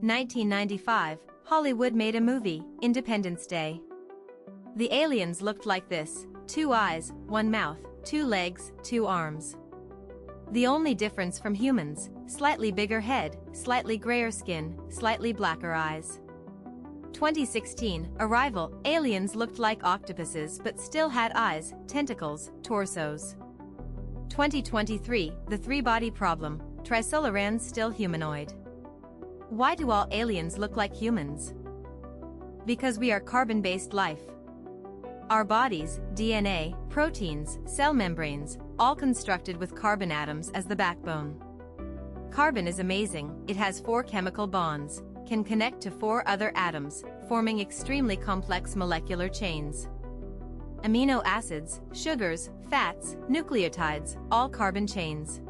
1995, Hollywood made a movie, Independence Day. The aliens looked like this: 2 eyes, 1 mouth, 2 legs, 2 arms. The only difference from humans: slightly bigger head, slightly grayer skin, slightly blacker eyes. 2016, Arrival, aliens looked like octopuses but still had eyes, tentacles, torsos. 2023, The Three-Body Problem, Trisolarans still humanoid. Why do all aliens look like humans? Because we are carbon-based life. Our bodies, DNA, proteins, cell membranes, all constructed with carbon atoms as the backbone. Carbon is amazing. It has 4 chemical bonds, can connect to 4 other atoms, forming extremely complex molecular chains. Amino acids, sugars, fats, nucleotides, all carbon chains.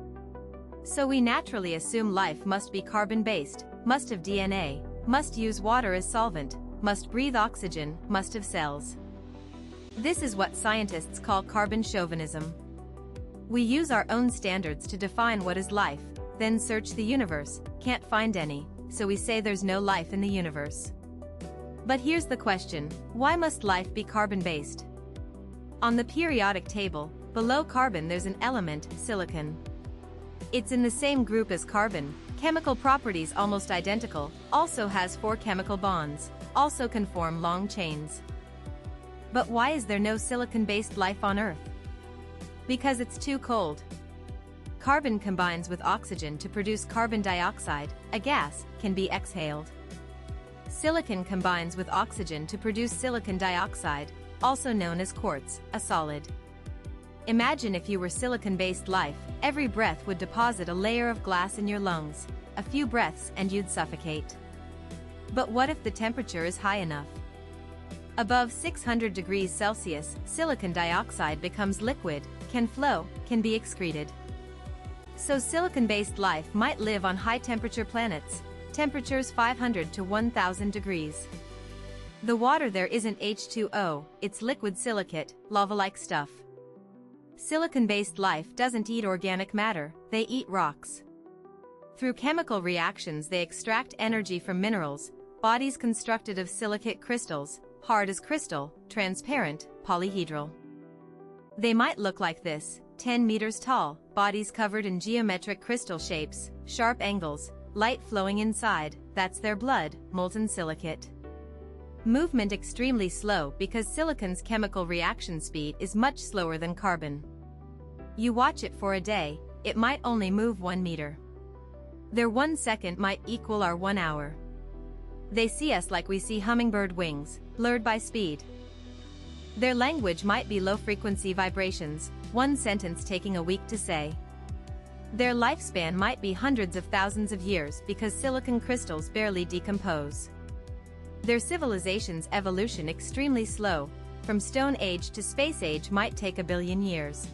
So we naturally assume life must be carbon-based, must have DNA, must use water as solvent, must breathe oxygen, must have cells. This is what scientists call carbon chauvinism. We use our own standards to define what is life, then search the universe, can't find any, so we say there's no life in the universe. But here's the question: why must life be carbon-based? On the periodic table, below carbon there's an element, silicon. It's in the same group as carbon, chemical properties almost identical, also has 4 chemical bonds, also can form long chains. But why is there no silicon-based life on Earth? Because it's too cold. Carbon combines with oxygen to produce carbon dioxide, a gas, can be exhaled. Silicon combines with oxygen to produce silicon dioxide, also known as quartz, a solid. Imagine if you were silicon-based life, every breath would deposit a layer of glass in your lungs, a few breaths and you'd suffocate. But what if the temperature is high enough? Above 600 degrees Celsius, silicon dioxide becomes liquid, can flow, can be excreted. So silicon-based life might live on high-temperature planets, temperatures 500 to 1000 degrees. The water there isn't H2O, it's liquid silicate, lava-like stuff. Silicon-based life doesn't eat organic matter, they eat rocks. Through chemical reactions they extract energy from minerals, bodies constructed of silicate crystals, hard as crystal, transparent, polyhedral. They might look like this: 10 meters tall, bodies covered in geometric crystal shapes, sharp angles, light flowing inside, that's their blood, molten silicate. Movement extremely slow because silicon's chemical reaction speed is much slower than carbon. You watch it for a day, it might only move 1 meter. Their 1 second might equal our 1 hour. They see us like we see hummingbird wings, blurred by speed. Their language might be low-frequency vibrations, 1 sentence taking a week to say. Their lifespan might be hundreds of thousands of years because silicon crystals barely decompose. Their civilization's evolution extremely slow, from Stone Age to Space Age might take a billion years.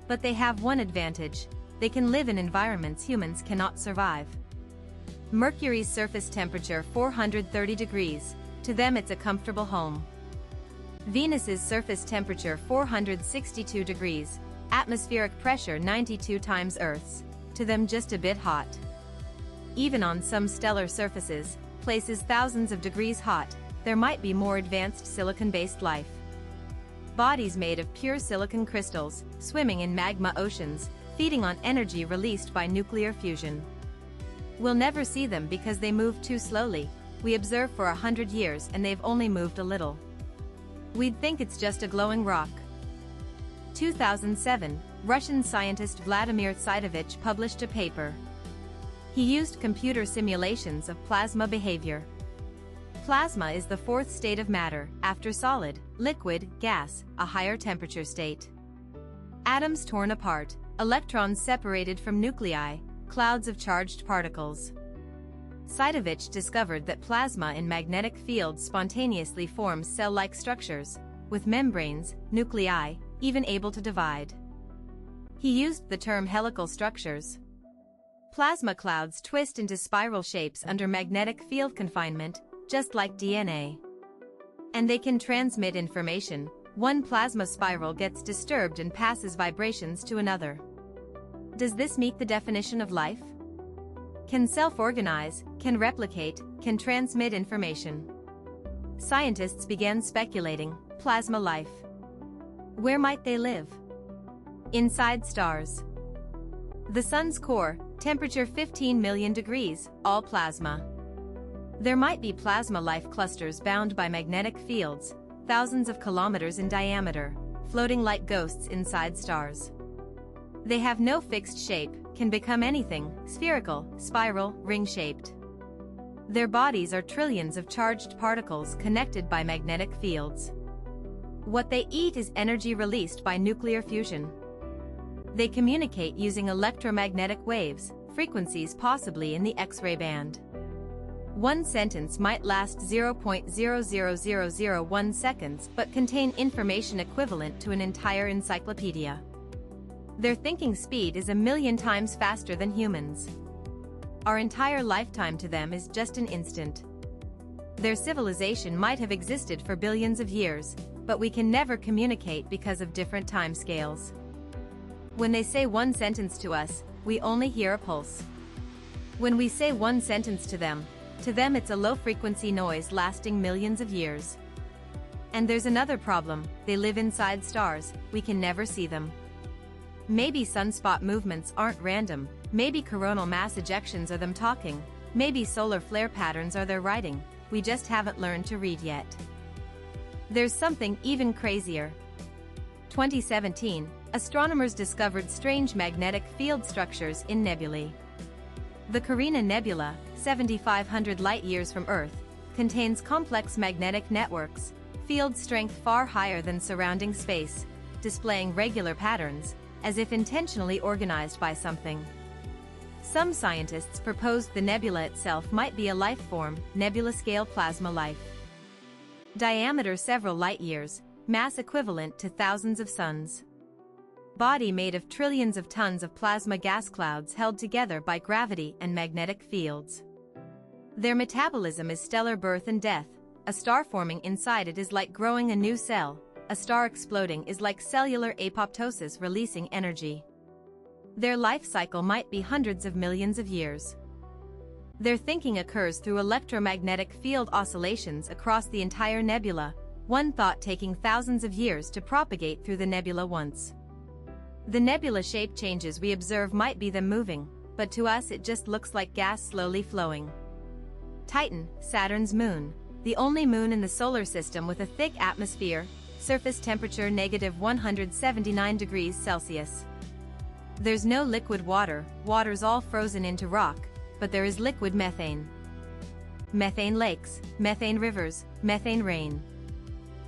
But they have one advantage: they can live in environments humans cannot survive. Mercury's surface temperature 430 degrees, to them it's a comfortable home. Venus's surface temperature 462 degrees, atmospheric pressure 92 times Earth's, to them just a bit hot. Even on some stellar surfaces, places thousands of degrees hot, there might be more advanced silicon-based life. Bodies made of pure silicon crystals, swimming in magma oceans, feeding on energy released by nuclear fusion. We'll never see them because they move too slowly. We observe for 100 years and they've only moved a little. We'd think it's just a glowing rock. 2007, Russian scientist Vladimir Tsaitovich published a paper. He used computer simulations of plasma behavior. Plasma is the 4th state of matter, after solid, liquid, gas, a higher temperature state. Atoms torn apart, electrons separated from nuclei, clouds of charged particles. Tsaitovich discovered that plasma in magnetic fields spontaneously forms cell-like structures, with membranes, nuclei, even able to divide. He used the term helical structures. Plasma clouds twist into spiral shapes under magnetic field confinement, just like DNA. And they can transmit information. One plasma spiral gets disturbed and passes vibrations to another. Does this meet the definition of life? can self-organize, can replicate, can transmit information. Scientists began speculating, plasma life. Where might they live? Inside stars. The Sun's core, temperature 15 million degrees, all plasma. There might be plasma life clusters bound by magnetic fields, thousands of kilometers in diameter, floating like ghosts inside stars. They have no fixed shape, can become anything, spherical, spiral, ring-shaped. Their bodies are trillions of charged particles connected by magnetic fields. What they eat is energy released by nuclear fusion. They communicate using electromagnetic waves, frequencies possibly in the X-ray band. One sentence might last 0.00001 seconds but contain information equivalent to an entire encyclopedia. Their thinking speed is 1,000,000 times faster than humans. Our entire lifetime to them is just an instant. Their civilization might have existed for billions of years, but we can never communicate because of different timescales. When they say one sentence to us, we only hear a pulse. When we say one sentence to them it's a low-frequency noise lasting millions of years. And there's another problem, they live inside stars, we can never see them. Maybe sunspot movements aren't random, maybe coronal mass ejections are them talking, maybe solar flare patterns are their writing, we just haven't learned to read yet. There's something even crazier. 2017, astronomers discovered strange magnetic field structures in nebulae. The Carina Nebula, 7,500 light-years from Earth, contains complex magnetic networks, field strength far higher than surrounding space, displaying regular patterns, as if intentionally organized by something. Some scientists proposed the nebula itself might be a life form, nebula-scale plasma life. Diameter several light-years, mass equivalent to thousands of suns. Body made of trillions of tons of plasma gas clouds held together by gravity and magnetic fields. Their metabolism is stellar birth and death, a star forming inside it is like growing a new cell, a star exploding is like cellular apoptosis releasing energy. Their life cycle might be hundreds of millions of years. Their thinking occurs through electromagnetic field oscillations across the entire nebula, one thought taking thousands of years to propagate through the nebula once. The nebula shape changes we observe might be them moving, but to us it just looks like gas slowly flowing. Titan, Saturn's moon, the only moon in the solar system with a thick atmosphere, surface temperature -179 degrees Celsius. There's no liquid water, water's all frozen into rock, but there is liquid methane. Methane lakes, methane rivers, methane rain.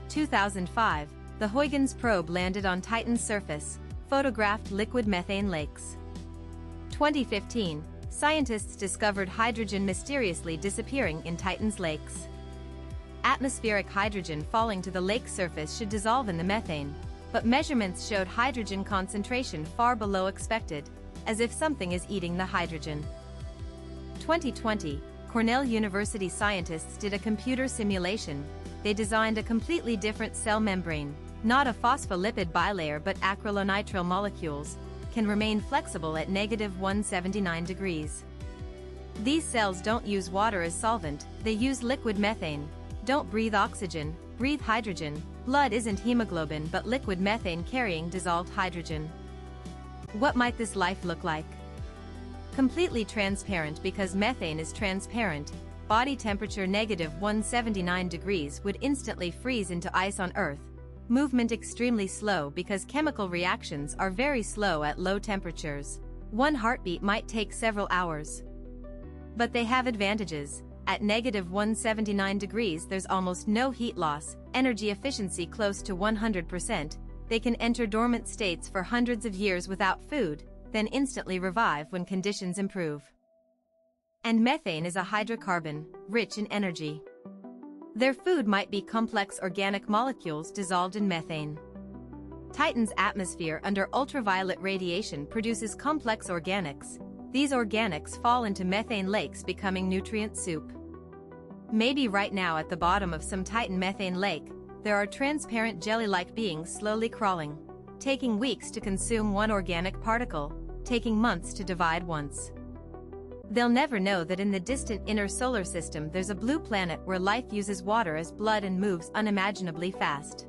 2005, the Huygens probe landed on Titan's surface, photographed liquid methane lakes. 2015, scientists discovered hydrogen mysteriously disappearing in Titan's lakes. Atmospheric hydrogen falling to the lake surface should dissolve in the methane, but measurements showed hydrogen concentration far below expected, as if something is eating the hydrogen. 2020, Cornell University scientists did a computer simulation. They designed a completely different cell membrane, not a phospholipid bilayer but acrylonitrile molecules, can remain flexible at -179 degrees. These cells don't use water as solvent, they use liquid methane, don't breathe oxygen, breathe hydrogen, blood isn't hemoglobin but liquid methane carrying dissolved hydrogen. What might this life look like? Completely transparent because methane is transparent, body temperature -179 degrees would instantly freeze into ice on Earth. Movement extremely slow because chemical reactions are very slow at low temperatures. One heartbeat might take several hours. But they have advantages. At -179 degrees there's almost no heat loss, energy efficiency close to 100%, they can enter dormant states for hundreds of years without food, then instantly revive when conditions improve. And methane is a hydrocarbon, rich in energy. Their food might be complex organic molecules dissolved in methane. Titan's atmosphere under ultraviolet radiation produces complex organics. These organics fall into methane lakes becoming nutrient soup. Maybe right now at the bottom of some Titan methane lake, there are transparent jelly-like beings slowly crawling, taking weeks to consume one organic particle, taking months to divide once. They'll never know that in the distant inner solar system there's a blue planet where life uses water as blood and moves unimaginably fast.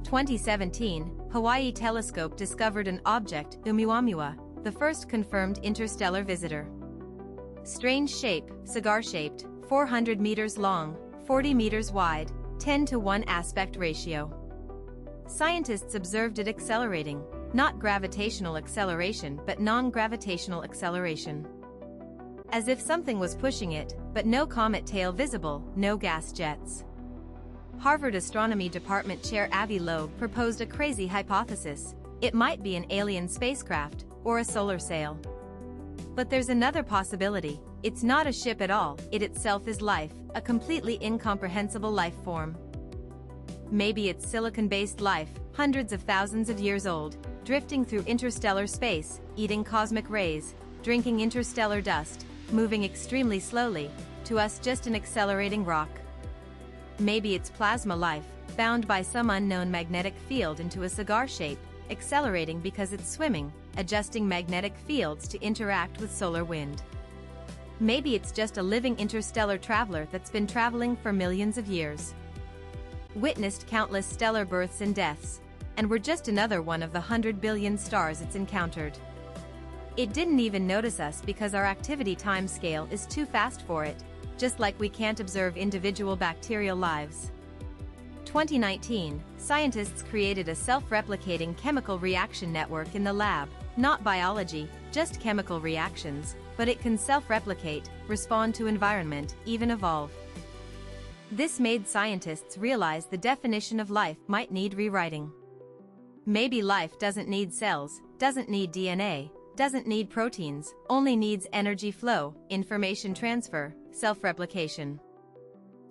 2017, Hawaii telescope discovered an object, Oumuamua, the first confirmed interstellar visitor. Strange shape, cigar-shaped, 400 meters long, 40 meters wide, 10:1 aspect ratio. Scientists observed it accelerating, not gravitational acceleration but non-gravitational acceleration. As if something was pushing it, but no comet tail visible, no gas jets. Harvard Astronomy Department Chair Avi Loeb proposed a crazy hypothesis. It might be an alien spacecraft, or a solar sail. But there's another possibility. It's not a ship at all, it itself is life, a completely incomprehensible life form. Maybe it's silicon-based life, hundreds of thousands of years old, drifting through interstellar space, eating cosmic rays, drinking interstellar dust, moving extremely slowly, to us just an accelerating rock. Maybe it's plasma life, bound by some unknown magnetic field into a cigar shape, accelerating because it's swimming, adjusting magnetic fields to interact with solar wind. Maybe it's just a living interstellar traveler that's been traveling for millions of years. Witnessed countless stellar births and deaths, and we're just another one of the 100 billion stars it's encountered. It didn't even notice us because our activity timescale is too fast for it, just like we can't observe individual bacterial lives. 2019, scientists created a self-replicating chemical reaction network in the lab, not biology, just chemical reactions, but it can self-replicate, respond to environment, even evolve. This made scientists realize the definition of life might need rewriting. Maybe life doesn't need cells, doesn't need DNA, doesn't need proteins, only needs energy flow, information transfer, self-replication.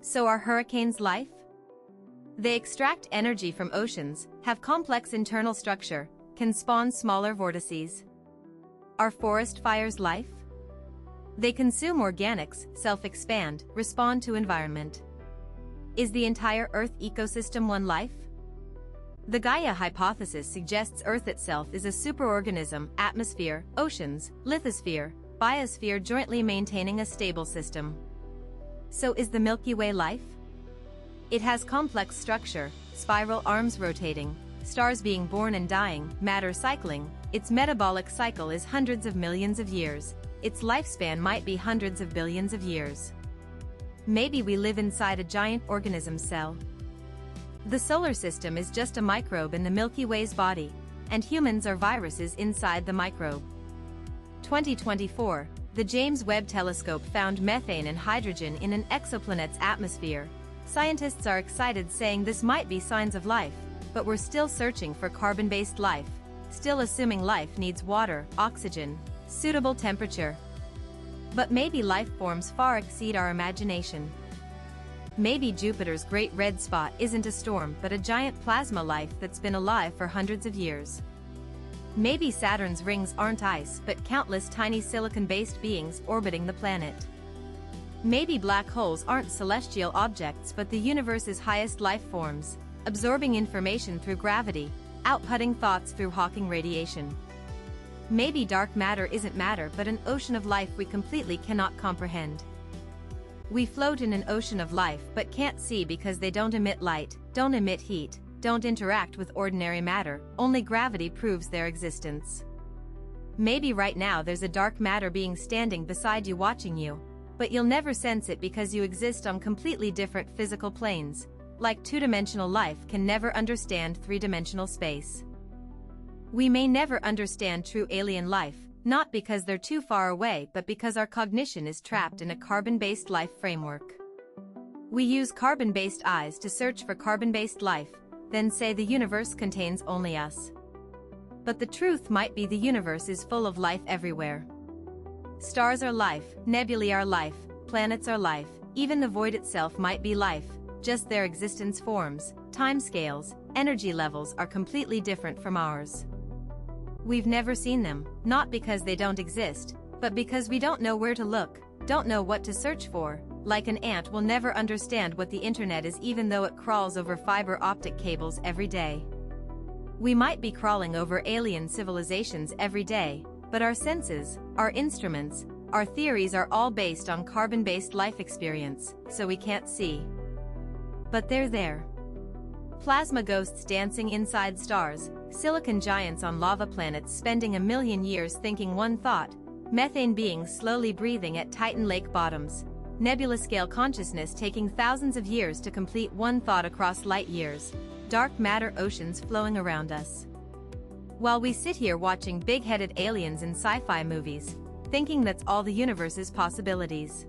So are hurricanes life? They extract energy from oceans, have complex internal structure, can spawn smaller vortices. Are forest fires life? They consume organics, self-expand, respond to environment. Is the entire Earth ecosystem one life? The Gaia hypothesis suggests Earth itself is a superorganism, atmosphere, oceans, lithosphere, biosphere jointly maintaining a stable system. So is the Milky Way life? It has complex structure, spiral arms rotating, stars being born and dying, matter cycling. Its metabolic cycle is hundreds of millions of years. Its lifespan might be hundreds of billions of years. Maybe we live inside a giant organism cell. The solar system is just a microbe in the Milky Way's body, and humans are viruses inside the microbe. 2024, the James Webb Telescope found methane and hydrogen in an exoplanet's atmosphere. Scientists are excited, saying this might be signs of life, but we're still searching for carbon-based life, still assuming life needs water, oxygen, suitable temperature. But maybe life forms far exceed our imagination. Maybe Jupiter's great red spot isn't a storm but a giant plasma life that's been alive for hundreds of years. Maybe Saturn's rings aren't ice but countless tiny silicon-based beings orbiting the planet. Maybe black holes aren't celestial objects but the universe's highest life forms, absorbing information through gravity, outputting thoughts through Hawking radiation. Maybe dark matter isn't matter but an ocean of life we completely cannot comprehend. We float in an ocean of life but can't see because they don't emit light, don't emit heat, don't interact with ordinary matter, only gravity proves their existence. Maybe right now there's a dark matter being standing beside you watching you, but you'll never sense it because you exist on completely different physical planes, like two-dimensional life can never understand three-dimensional space. We may never understand true alien life, not because they're too far away but because our cognition is trapped in a carbon-based life framework. We use carbon-based eyes to search for carbon-based life, then say the universe contains only us. But the truth might be the universe is full of life everywhere. Stars are life, nebulae are life, planets are life, even the void itself might be life, just their existence forms, timescales, energy levels are completely different from ours. We've never seen them, not because they don't exist, but because we don't know where to look, don't know what to search for. Like an ant will never understand what the internet is even though it crawls over fiber optic cables every day. We might be crawling over alien civilizations every day, but our senses, our instruments, Our theories are all based on carbon-based life experience, so we can't see. But they're there. Plasma ghosts dancing inside stars, silicon giants on lava planets spending a million years thinking one thought, methane beings slowly breathing at Titan lake bottoms, nebula-scale consciousness taking thousands of years to complete one thought across light years, dark matter oceans flowing around us. While we sit here watching big-headed aliens in sci-fi movies, thinking that's all the universe's possibilities.